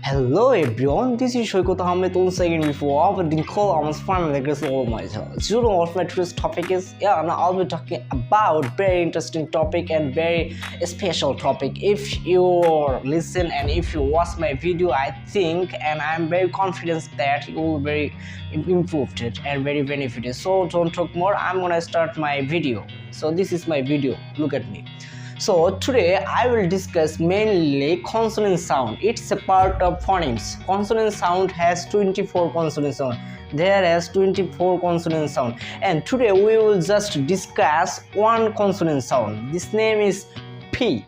Hello everyone, this is saykot Ahmed once again before but the call almost finally like all my channel. You know what my today's topic is? Yeah, now I'll be talking about very interesting topic and very special topic. If you listen and if you watch my video, I think and I'm very confident that you will very improved it and very benefited. So don't talk more, I'm gonna start my video. So this is my video, look at me. So today I will discuss mainly consonant sound. It's a part of phonemes. Consonant sound has 24 consonant sound. There has 24 consonant sound. And today we will just discuss one consonant sound. This name is P.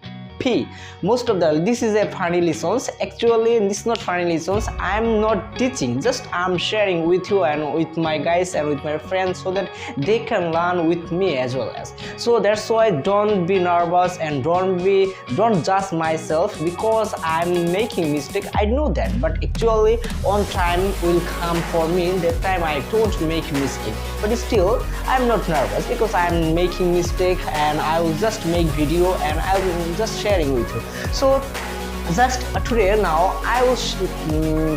Most of this is a funny lessons. Actually this is not funny lessons. I'm not teaching, just I'm sharing with you and with my guys and with my friends so that they can learn with me as well as. So that's why don't be nervous and don't judge myself because I'm making mistake. I know that, but actually on time will come for me. That time I don't make mistake, but still I'm not nervous because I'm making mistake and I will just make video and I will just sharing with you. So just today now I will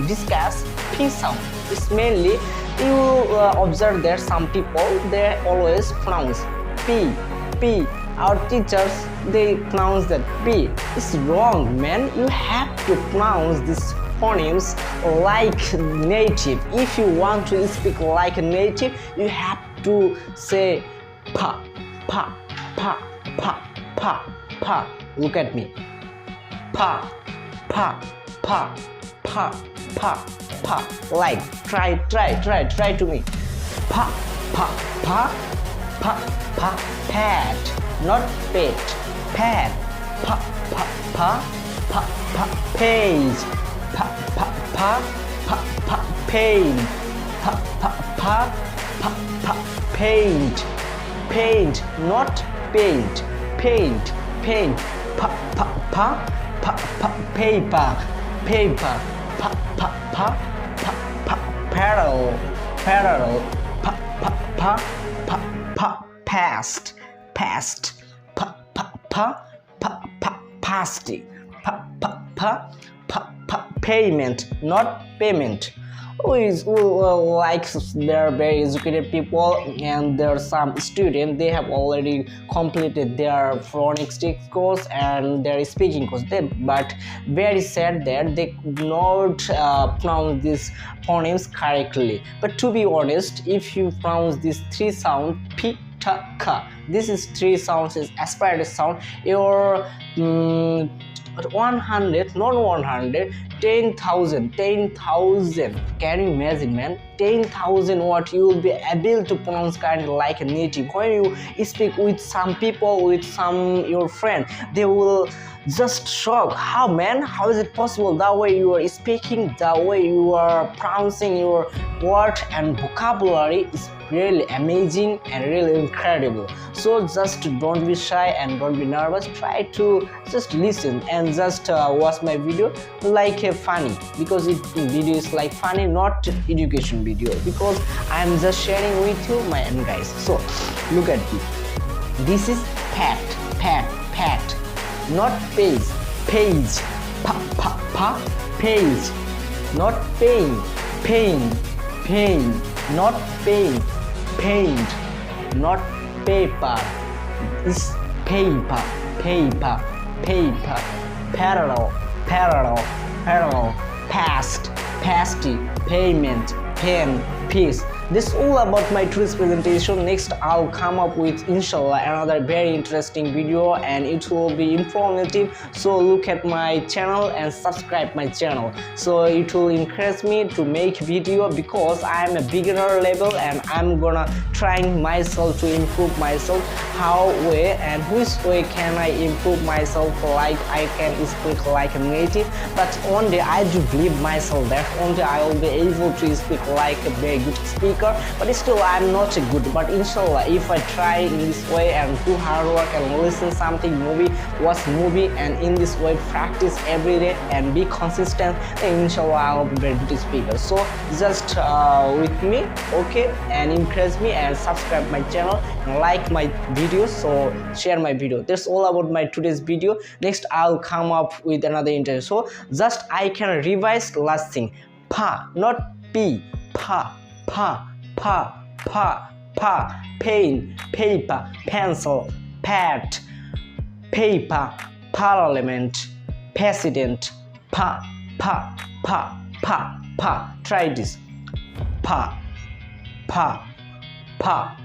discuss P sound. It's mainly you observe that some people they always pronounce P. Our teachers they pronounce that P. It's wrong, man. You have to pronounce this phonemes like native. If you want to speak like a native, you have to say pa. Look at me. Pa. Like try to me. Pa. Pad, not pet. Pad. Pa. Page. Paint. Paint, not paint. Paint. Paper. Parallel. Past. Pasty. Payment, not payment. Who likes they're very educated people and there are some students they have already completed their phonetics course and their speaking course, but very sad that they could not pronounce these phonemes correctly. But to be honest, if you pronounce these three sound P, T, K, this is three sounds is aspirated sound, your 100, not 100, 10,000. Can you imagine, man? 10,000 what you will be able to pronounce kind of like a native. When you speak with some people, with some your friend, they will just shock. How is it possible? The way you are speaking, the way you are pronouncing your word and vocabulary is really amazing and really incredible. So just don't be shy and don't be nervous. Try to just listen and just watch my video like a funny, because video is like funny, not education video, because I'm just sharing with you my own guys. So look at me. This is pat, not page. Page. Page, not pain, not pain. Paint, not paper. It's paper. Parallel. Pasty, payment, pen, piece. This is all about my today's presentation. Next I'll come up with inshallah another very interesting video and it will be informative. So look at my channel and subscribe my channel. So it will encourage me to make video because I'm a beginner level and I'm gonna trying myself to improve myself. How way and which way can I improve myself like I can speak like a native, but one day I do believe myself that one day I will be able to speak like a very very good speaker, but still I'm not a good. But inshallah, if I try in this way and do hard work and listen something movie, watch movie, and in this way practice every day and be consistent, then inshallah I'll be very good speaker. So just with me, okay, and encourage me and subscribe my channel and like my videos, so share my video. That's all about my today's video. Next I'll come up with another interview. So just I can revise last thing, pa, not p, pa, pa, pa, pa, pa, pain, paper, pencil, pad, paper, parliament, president, pa, pa, pa, pa, pa. Try this, pa, pa, pa,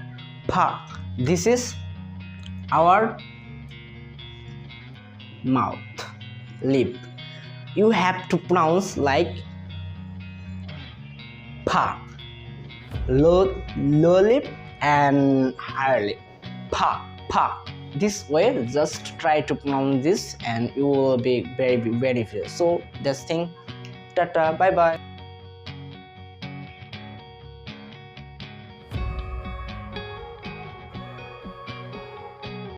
pa. This is our mouth, lip. You have to pronounce like pa, low lip and higher lip, pa, pa. This way, just try to pronounce this and you will be very beneficial. So that's thing. Tata, bye bye.